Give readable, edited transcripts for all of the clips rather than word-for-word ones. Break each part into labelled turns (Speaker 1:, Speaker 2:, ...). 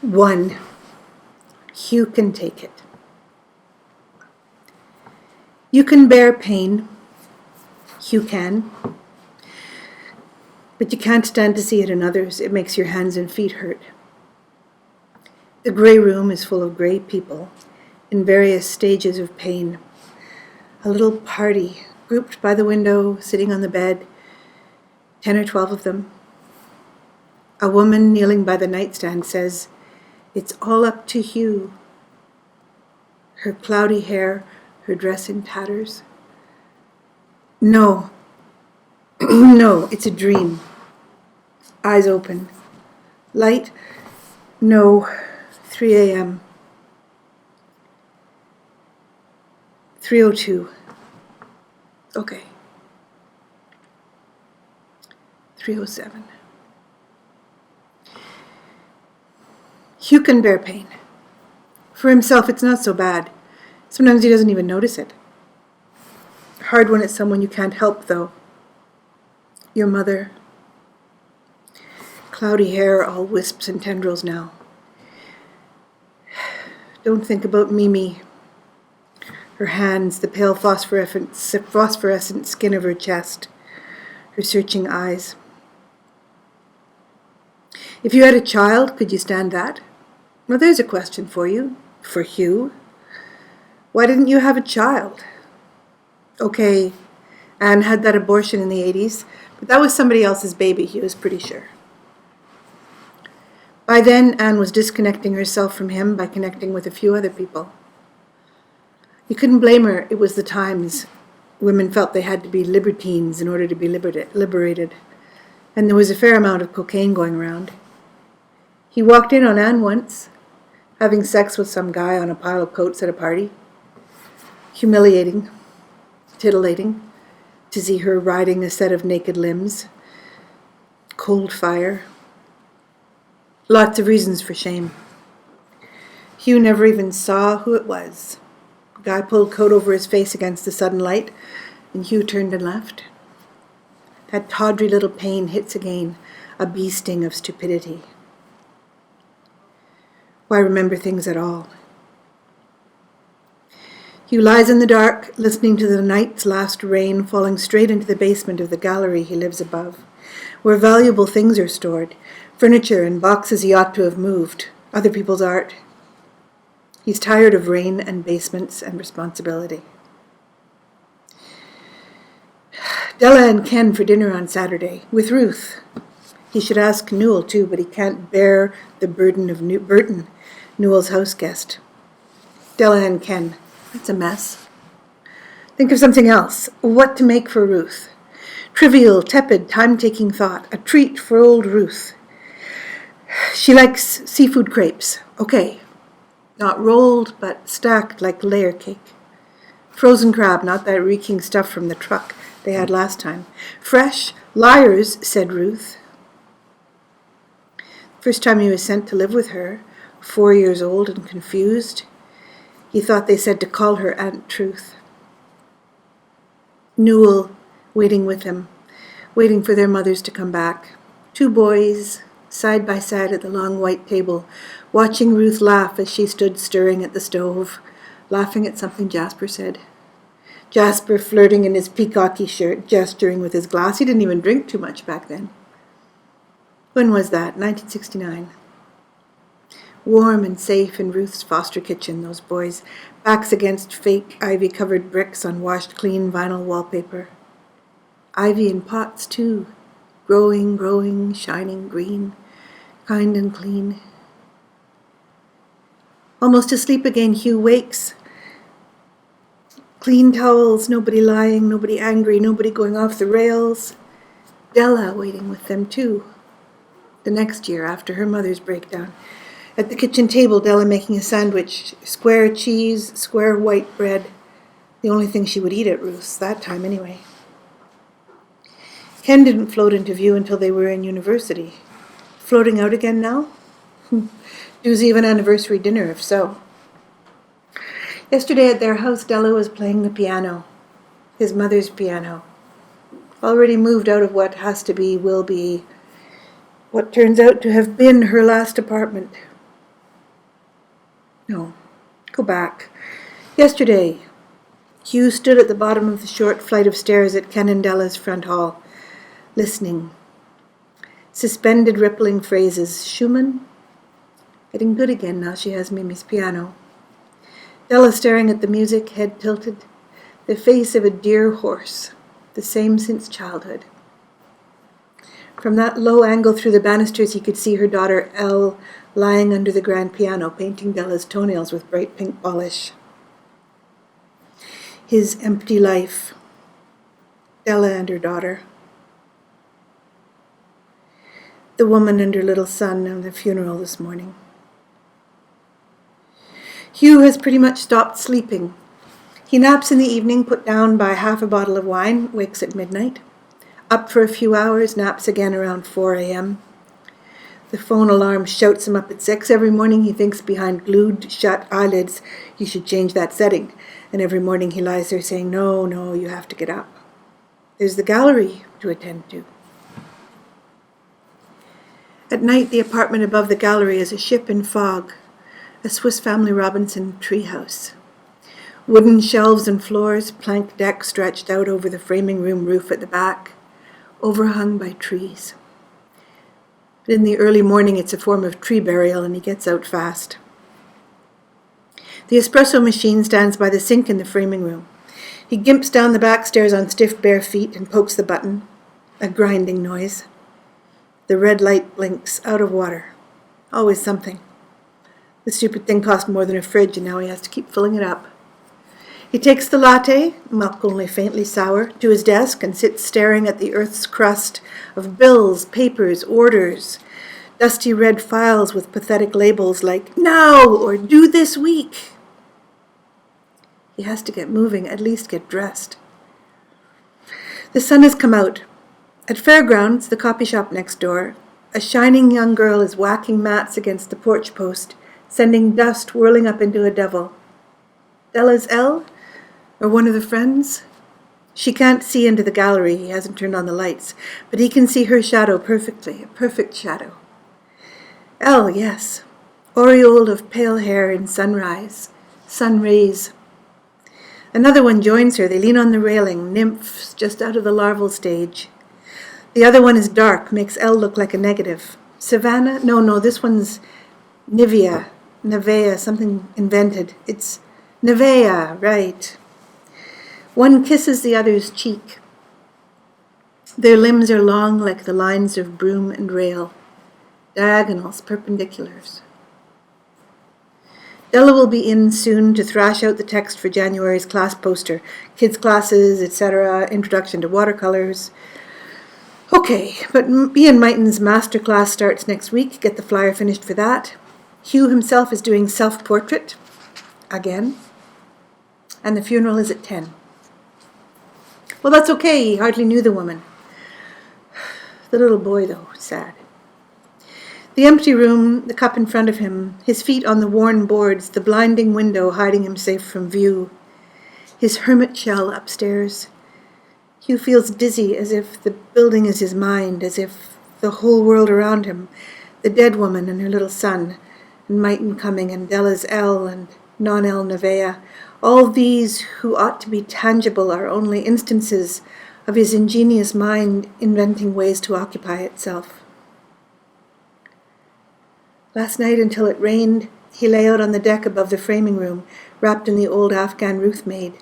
Speaker 1: 1. Hugh can take it. You can bear pain. Hugh can. But you can't stand to see it in others. It makes your hands and feet hurt. The grey room is full of grey people in various stages of pain. A little party, grouped by the window, sitting on the bed, 10 or 12 of them. A woman kneeling by the nightstand says, "It's all up to Hugh." Her cloudy hair, her dress in tatters. No, no, it's a dream. Eyes open. Light? No, 3 a.m. 3:02. Okay. 3:07. Hugh can bear pain. For himself, it's not so bad. Sometimes he doesn't even notice it. Hard when it's someone you can't help, though. Your mother. Cloudy hair, all wisps and tendrils now. Don't think about Mimi. Her hands, the pale phosphorescent skin of her chest, her searching eyes. If you had a child, could you stand that? Well, there's a question for you, for Hugh. Why didn't you have a child? Okay, Anne had that abortion in the 80s, but that was somebody else's baby, he was pretty sure. By then, Anne was disconnecting herself from him by connecting with a few other people. You couldn't blame her. It was the times. Women felt they had to be libertines in order to be liberated. And there was a fair amount of cocaine going around. He walked in on Anne once, having sex with some guy on a pile of coats at a party. Humiliating, titillating, to see her riding a set of naked limbs. Cold fire. Lots of reasons for shame. Hugh never even saw who it was. The guy pulled coat over his face against the sudden light, and Hugh turned and left. That tawdry little pain hits again, a bee sting of stupidity. Why remember things at all? Hugh lies in the dark, listening to the night's last rain falling straight into the basement of the gallery he lives above, where valuable things are stored, furniture and boxes he ought to have moved, other people's art. He's tired of rain and basements and responsibility. Della and Ken for dinner on Saturday, with Ruth. He should ask Newell too, but he can't bear the burden of Burton, Newell's house guest. Della and Ken, that's a mess. Think of something else. What to make for Ruth? Trivial, tepid, time-taking thought. A treat for old Ruth. She likes seafood crepes. Okay. Not rolled, but stacked like layer cake. Frozen crab, not that reeking stuff from the truck they had last time. Fresh. Liars, said Ruth. First time he was sent to live with her, 4 years old and confused, he thought they said to call her Aunt Truth. Newell waiting with him, waiting for their mothers to come back. 2 boys, side by side at the long white table, watching Ruth laugh as she stood stirring at the stove, laughing at something Jasper said. Jasper flirting in his peacocky shirt, gesturing with his glass. He didn't even drink too much back then. When was that? 1969. Warm and safe in Ruth's foster kitchen, those boys, backs against fake ivy-covered bricks on washed-clean vinyl wallpaper. Ivy in pots, too, growing, shining green, kind and clean. Almost asleep again, Hugh wakes. Clean towels, nobody lying, nobody angry, nobody going off the rails. Della waiting with them, too. The next year, after her mother's breakdown. At the kitchen table, Della making a sandwich, square cheese, square white bread. The only thing she would eat at Ruth's, that time anyway. Ken didn't float into view until they were in university. Floating out again now? Doozy of an anniversary dinner, if so. Yesterday at their house, Della was playing the piano, his mother's piano. Already moved out of what will be, what turns out to have been her last apartment. No, go back. Yesterday, Hugh stood at the bottom of the short flight of stairs at Ken and Della's front hall, listening. Suspended rippling phrases. Schumann? Getting good again now she has Mimi's piano. Della staring at the music, head tilted. The face of a dear horse, the same since childhood. From that low angle through the banisters he could see her daughter Elle lying under the grand piano, painting Della's toenails with bright pink polish. His empty life. Della and her daughter. The woman and her little son at the funeral this morning. Hugh has pretty much stopped sleeping. He naps in the evening, put down by half a bottle of wine, wakes at midnight. Up for a few hours, naps again around 4 a.m. The phone alarm shouts him up at 6. Every morning he thinks behind glued shut eyelids, you should change that setting. And every morning he lies there saying, no, you have to get up. There's the gallery to attend to. At night, the apartment above the gallery is a ship in fog, a Swiss Family Robinson treehouse. Wooden shelves and floors, plank deck stretched out over the framing room roof at the back, overhung by trees. But in the early morning, it's a form of tree burial, and he gets out fast. The espresso machine stands by the sink in the framing room. He gimps down the back stairs on stiff bare feet and pokes the button, a grinding noise. The red light blinks, out of water. Always something. The stupid thing cost more than a fridge, and now he has to keep filling it up. He takes the latte, milk only faintly sour, to his desk and sits staring at the earth's crust of bills, papers, orders, dusty red files with pathetic labels like, now, or due this week. He has to get moving, at least get dressed. The sun has come out. At Fairgrounds, the copy shop next door, a shining young girl is whacking mats against the porch post, sending dust whirling up into a devil. Della's Elle? Or one of the friends? She can't see into the gallery, he hasn't turned on the lights, but he can see her shadow perfectly, a perfect shadow. Elle, yes, aureoled of pale hair in sunrise, sun rays. Another one joins her, they lean on the railing, nymphs just out of the larval stage. The other one is dark, makes Elle look like a negative. Savannah? No, this one's Nevea, something invented. It's Nevea, right. One kisses the other's cheek. Their limbs are long like the lines of broom and rail, diagonals, perpendiculars. Della will be in soon to thrash out the text for January's class poster, kids' classes, etc., introduction to watercolors. Okay, but Ian Mighton's master class starts next week. Get the flyer finished for that. Hugh himself is doing self-portrait, again, and the funeral is at 10. Well, that's okay, he hardly knew the woman. The little boy, though, sad. The empty room, the cup in front of him, his feet on the worn boards, the blinding window hiding him safe from view. His hermit shell upstairs. Hugh feels dizzy, as if the building is his mind, as if the whole world around him, the dead woman and her little son, and Mighton coming, and Della's Elle and non-Elle Nevea, all these who ought to be tangible are only instances of his ingenious mind inventing ways to occupy itself. Last night, until it rained, he lay out on the deck above the framing room, wrapped in the old Afghan Ruth made,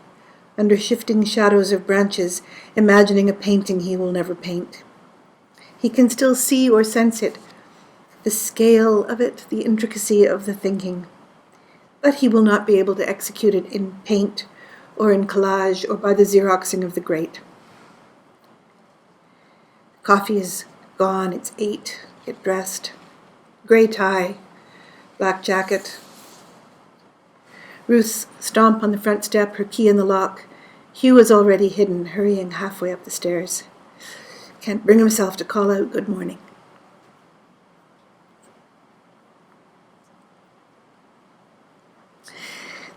Speaker 1: under shifting shadows of branches, imagining a painting he will never paint. He can still see or sense it, the scale of it, the intricacy of the thinking. But he will not be able to execute it in paint or in collage or by the Xeroxing of the great. Coffee is gone, it's 8, get dressed. Grey tie, black jacket. Ruth's stomp on the front step, her key in the lock. Hugh is already hidden, hurrying halfway up the stairs. Can't bring himself to call out good morning.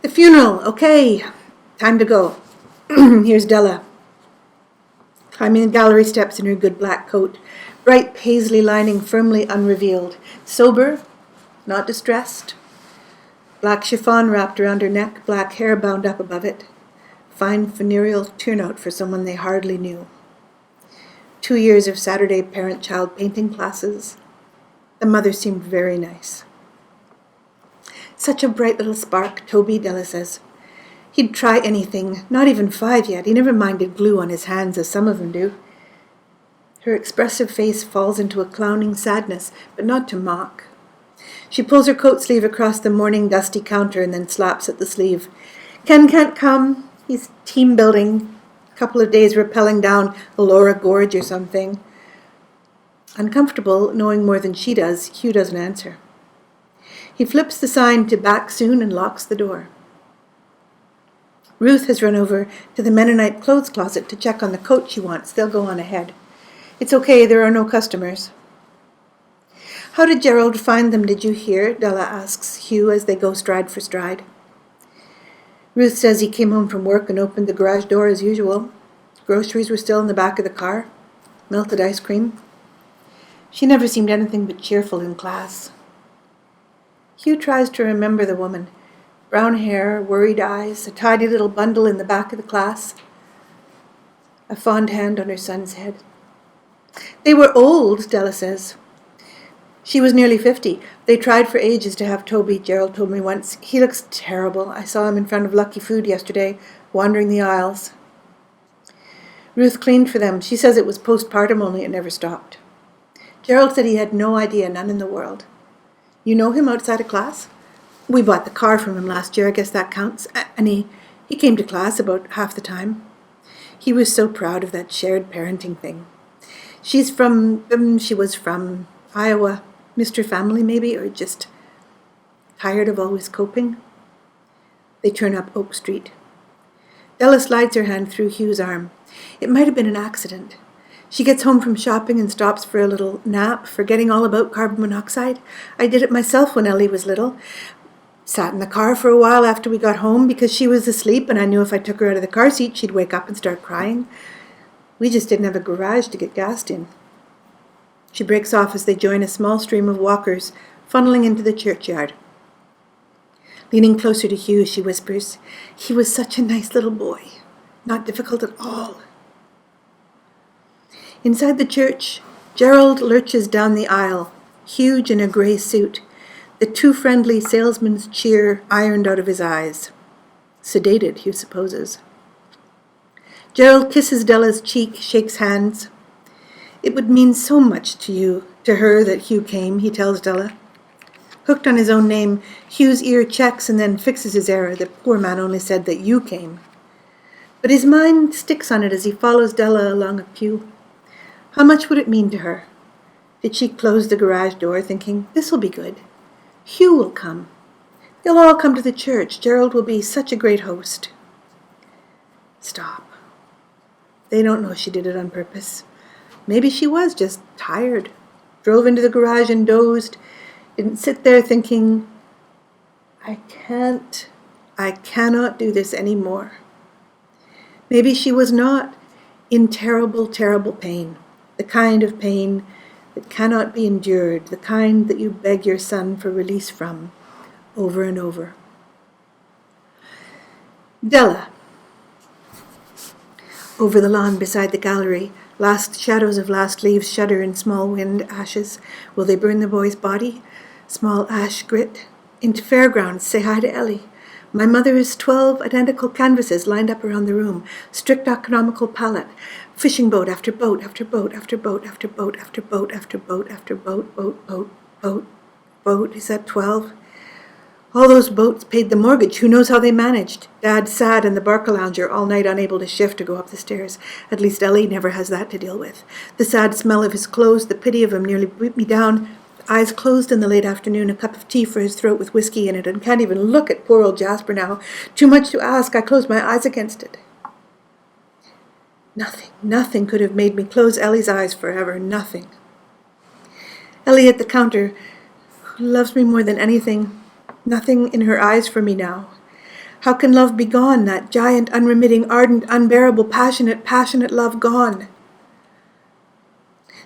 Speaker 1: The funeral, okay, time to go. Here's Della, climbing the gallery steps in her good black coat, bright paisley lining firmly unrevealed, sober, not distressed. Black chiffon wrapped around her neck, black hair bound up above it. Fine funereal turnout for someone they hardly knew. 2 years of Saturday parent-child painting classes. The mother seemed very nice. Such a bright little spark, Toby, Della says. He'd try anything, not even 5 yet. He never minded glue on his hands as some of them do. Her expressive face falls into a clowning sadness, but not to mock. She pulls her coat sleeve across the morning dusty counter and then slaps at the sleeve. Ken can't come. He's team building. A couple of days rappelling down Laura Gorge or something. Uncomfortable, knowing more than she does, Hugh doesn't answer. He flips the sign to back soon and locks the door. Ruth has run over to the Mennonite clothes closet to check on the coat she wants. They'll go on ahead. It's okay, there are no customers. How did Gerald find them, did you hear? Della asks Hugh as they go stride for stride. Ruth says he came home from work and opened the garage door as usual. Groceries were still in the back of the car. Melted ice cream. She never seemed anything but cheerful in class. Hugh tries to remember the woman. Brown hair, worried eyes, a tidy little bundle in the back of the class. A fond hand on her son's head. They were old, Della says. She was nearly 50. They tried for ages to have Toby, Gerald told me once. He looks terrible. I saw him in front of Lucky Food yesterday, wandering the aisles. Ruth cleaned for them. She says it was postpartum, only it never stopped. Gerald said he had no idea, none in the world. You know him outside of class? We bought the car from him last year, I guess that counts. And he came to class about half the time. He was so proud of that shared parenting thing. She was from Iowa. Mr. Family, maybe, or just tired of always coping. They turn up Oak Street. Della slides her hand through Hugh's arm. It might have been an accident. She gets home from shopping and stops for a little nap, forgetting all about carbon monoxide. I did it myself when Ellie was little. Sat in the car for a while after we got home because she was asleep and I knew if I took her out of the car seat she'd wake up and start crying. We just didn't have a garage to get gassed in. She breaks off as they join a small stream of walkers funneling into the churchyard. Leaning closer to Hugh, she whispers, he was such a nice little boy. Not difficult at all. Inside the church, Gerald lurches down the aisle, huge in a grey suit, the too friendly salesman's cheer ironed out of his eyes. Sedated, Hugh supposes. Gerald kisses Della's cheek, shakes hands. It would mean so much to her that Hugh came, he tells Della. Hooked on his own name, Hugh's ear checks and then fixes his error. The poor man only said that you came. But his mind sticks on it as he follows Della along a pew. How much would it mean to her? Did she close the garage door thinking, this'll be good. Hugh will come. They'll all come to the church. Gerald will be such a great host. Stop. They don't know she did it on purpose. Maybe she was just tired. Drove into the garage and dozed. Didn't sit there thinking, I cannot do this anymore. Maybe she was not in terrible, terrible pain. The kind of pain that cannot be endured. The kind that you beg your son for release from over and over. Della. Over the lawn beside the gallery, last shadows of last leaves shudder in small wind ashes. Will they burn the boy's body? Small ash grit. Into fairgrounds, say hi to Ellie. My mother has 12 identical canvases lined up around the room. Strict economical palette. Fishing boat after boat after boat after boat after boat after boat after boat after boat. Is that 12? All those boats paid the mortgage. Who knows how they managed? Dad sad in the Barcalounger all night, unable to shift or go up the stairs. At least Ellie never has that to deal with. The sad smell of his clothes, the pity of him nearly beat me down. Eyes closed in the late afternoon, a cup of tea for his throat with whiskey in it, and can't even look at poor old Jasper now. Too much to ask. I close my eyes against it. Nothing could have made me close Ellie's eyes forever. Nothing. Ellie at the counter, who loves me more than anything. Nothing in her eyes for me now. How can love be gone, that giant, unremitting, ardent, unbearable, passionate love gone?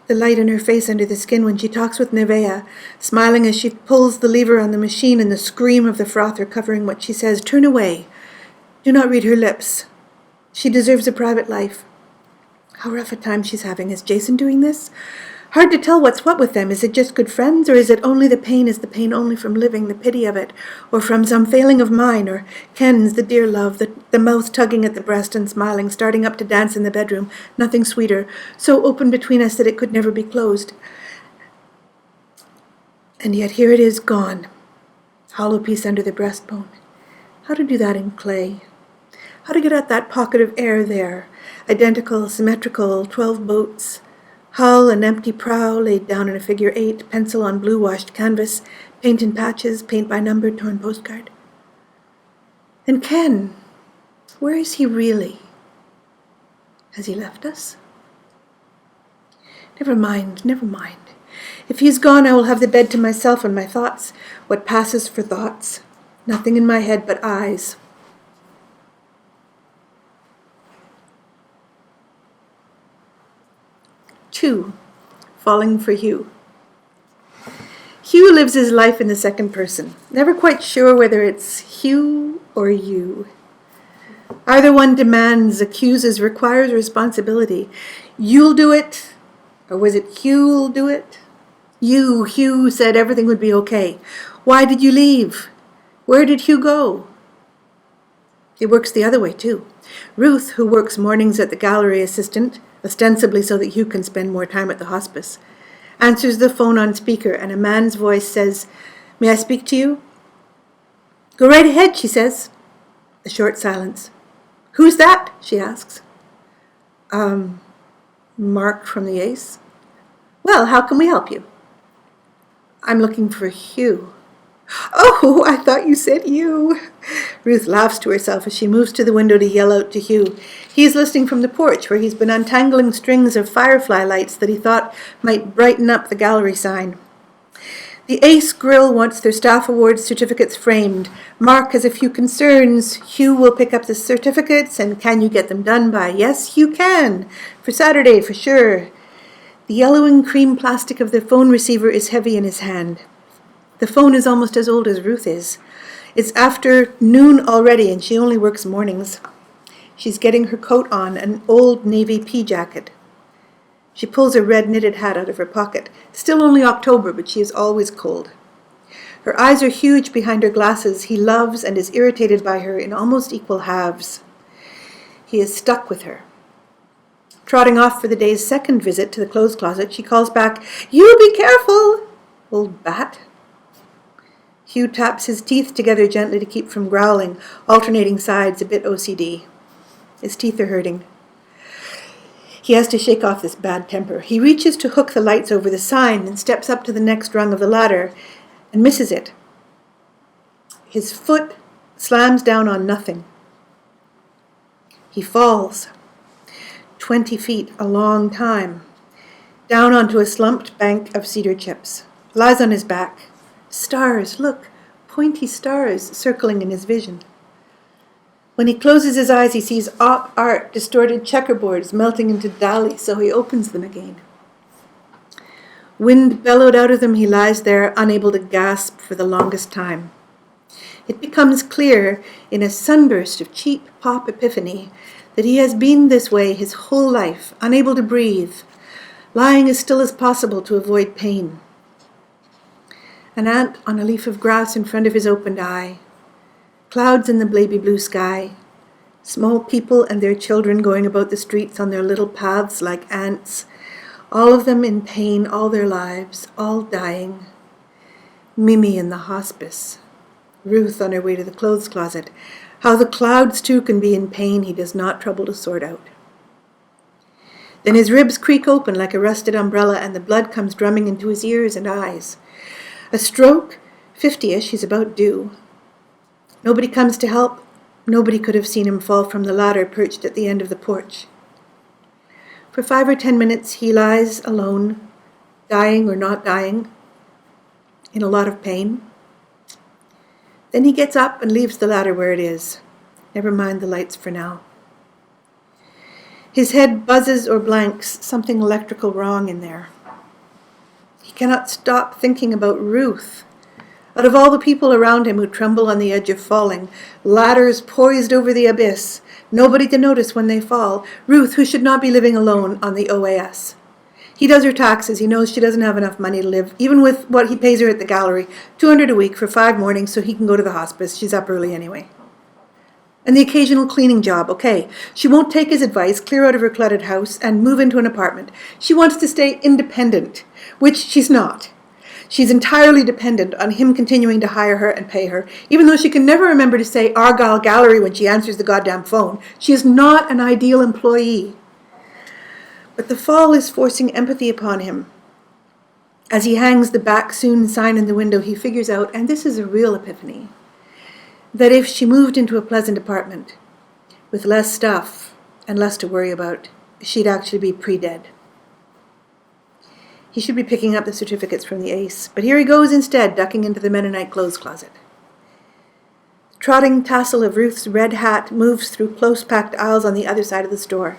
Speaker 1: the light in her face under the skin when she talks with Nevaeh, smiling as she pulls the lever on the machine and the scream of the frother covering what she says. Turn away. Do not read her lips. She deserves a private life. How rough a time she's having. Is Jason doing this? Hard to tell what's what with them. Is it just good friends, or is it only the pain? Is the pain only from living, the pity of it, or from some failing of mine, or Ken's, the dear love, the mouth tugging at the breast and smiling, starting up to dance in the bedroom, nothing sweeter, so open between us that it could never be closed. And yet here it is, gone. Hollow piece under the breastbone. How to do that in clay? How to get at that pocket of air there? Identical, symmetrical, 12 boats. Hull and empty prow laid down in a figure 8, pencil on blue-washed canvas, paint in patches, paint by number, torn postcard. And Ken, where is he really? Has he left us? Never mind, never mind. If he's gone, I will have the bed to myself and my thoughts. What passes for thoughts? Nothing in my head but eyes. Two, falling for Hugh. Hugh lives his life in the second person, never quite sure whether it's Hugh or you. Either one demands, accuses, requires responsibility. You'll do it, or was it Hugh'll do it? You, Hugh, said everything would be okay. Why did you leave? Where did Hugh go? It works the other way, too. Ruth, who works mornings at the gallery assistant, ostensibly so that Hugh can spend more time at the hospice, answers the phone on speaker, and a man's voice says, "May I speak to you?" "Go right ahead," she says. A short silence. "Who's that?" she asks. Mark from the Ace. "Well, how can we help you?" "I'm looking for Hugh." "Oh, I thought you said you." Ruth laughs to herself as she moves to the window to yell out to Hugh. He is listening from the porch, where he's been untangling strings of firefly lights that he thought might brighten up the gallery sign. The Ace Grill wants their staff awards certificates framed. Mark has a few concerns. Hugh will pick up the certificates, and can you get them done by? Yes, Hugh can. For Saturday, for sure. The yellowing cream plastic of the phone receiver is heavy in his hand. The phone is almost as old as Ruth is. It's after noon already, and she only works mornings. She's getting her coat on, an old navy pea jacket. She pulls a red knitted hat out of her pocket. Still only October, but she is always cold. Her eyes are huge behind her glasses. He loves and is irritated by her in almost equal halves. He is stuck with her. Trotting off for the day's second visit to the clothes closet, she calls back, "You be careful, old bat." Hugh taps his teeth together gently to keep from growling, alternating sides, a bit OCD. His teeth are hurting. He has to shake off this bad temper. He reaches to hook the lights over the sign and steps up to the next rung of the ladder and misses it. His foot slams down on nothing. He falls. 20 feet, a long time, down onto a slumped bank of cedar chips. Lies on his back. Stars, look, pointy stars circling in his vision. When he closes his eyes, he sees op art, distorted checkerboards melting into Dali, so he opens them again. Wind bellowed out of them, he lies there, unable to gasp for the longest time. It becomes clear, in a sunburst of cheap pop epiphany, that he has been this way his whole life, unable to breathe, lying as still as possible to avoid pain. An ant on a leaf of grass in front of his opened eye. Clouds in the baby blue sky. Small people and their children going about the streets on their little paths like ants. All of them in pain all their lives, all dying. Mimi in the hospice. Ruth on her way to the clothes closet. How the clouds too can be in pain he does not trouble to sort out. Then his ribs creak open like a rusted umbrella and the blood comes drumming into his ears and eyes. A stroke, 50-ish, he's about due. Nobody comes to help. Nobody could have seen him fall from the ladder perched at the end of the porch. For 5 or 10 minutes he lies alone, dying or not dying, in a lot of pain. Then he gets up and leaves the ladder where it is. Never mind the lights for now. His head buzzes or blanks, something electrical wrong in there. He cannot stop thinking about Ruth. Out of all the people around him who tremble on the edge of falling, ladders poised over the abyss, nobody to notice when they fall, Ruth, who should not be living alone on the OAS. He does her taxes. He knows she doesn't have enough money to live, even with what he pays her at the gallery, $200 a week for 5 mornings so he can go to the hospice. She's up early anyway. And the occasional cleaning job, okay. She won't take his advice, clear out of her cluttered house, and move into an apartment. She wants to stay independent, which she's not. She's entirely dependent on him continuing to hire her and pay her, even though she can never remember to say Argyle Gallery when she answers the goddamn phone. She is not an ideal employee. But the fall is forcing empathy upon him. As he hangs the back soon sign in the window, he figures out, and this is a real epiphany, that if she moved into a pleasant apartment with less stuff and less to worry about, she'd actually be pre-dead. He should be picking up the certificates from the ace, but here he goes instead, ducking into the Mennonite clothes closet. The trotting tassel of Ruth's red hat moves through close-packed aisles on the other side of the store.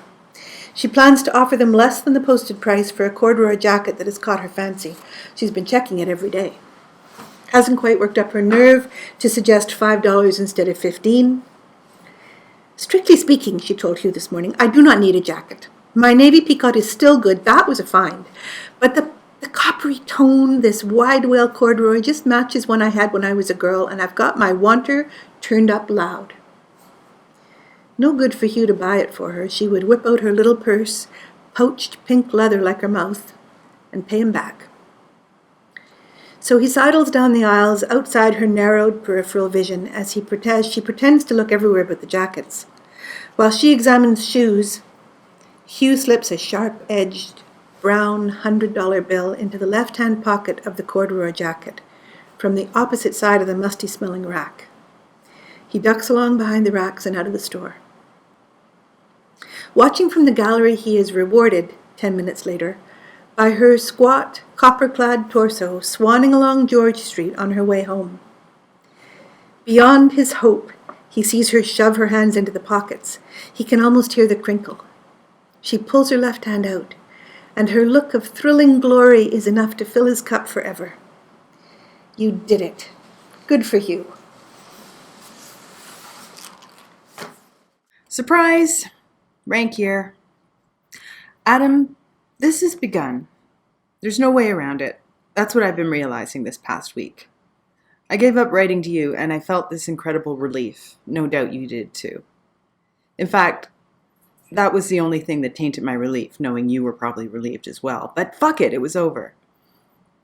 Speaker 1: She plans to offer them less than the posted price for a corduroy jacket that has caught her fancy. She's been checking it every day. Hasn't quite worked up her nerve to suggest $5 instead of $15. Strictly speaking, she told Hugh this morning, I do not need a jacket. My navy peacoat is still good. That was a find. But the coppery tone, this wide wale corduroy, just matches one I had when I was a girl, and I've got my wanter turned up loud. No good for Hugh to buy it for her. She would whip out her little purse, poached pink leather like her mouth, and pay him back. So he sidles down the aisles outside her narrowed peripheral vision as she pretends to look everywhere but the jackets. While she examines shoes, Hugh slips a sharp-edged, brown $100 bill into the left-hand pocket of the corduroy jacket from the opposite side of the musty-smelling rack. He ducks along behind the racks and out of the store. Watching from the gallery, he is rewarded, 10 minutes later, by her squat, copper-clad torso swanning along George Street on her way home. Beyond his hope, he sees her shove her hands into the pockets. He can almost hear the crinkle. She pulls her left hand out, and her look of thrilling glory is enough to fill his cup forever. You did it. Good for you.
Speaker 2: Surprise! Rank here. Adam, this has begun. There's no way around it. That's what I've been realizing this past week. I gave up writing to you, and I felt this incredible relief. No doubt you did too. In fact, that was the only thing that tainted my relief, knowing you were probably relieved as well. But fuck it, it was over.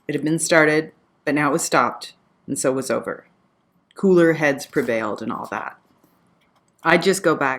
Speaker 2: It had been started, but now it was stopped, and so was over. Cooler heads prevailed and all that. I'd just go back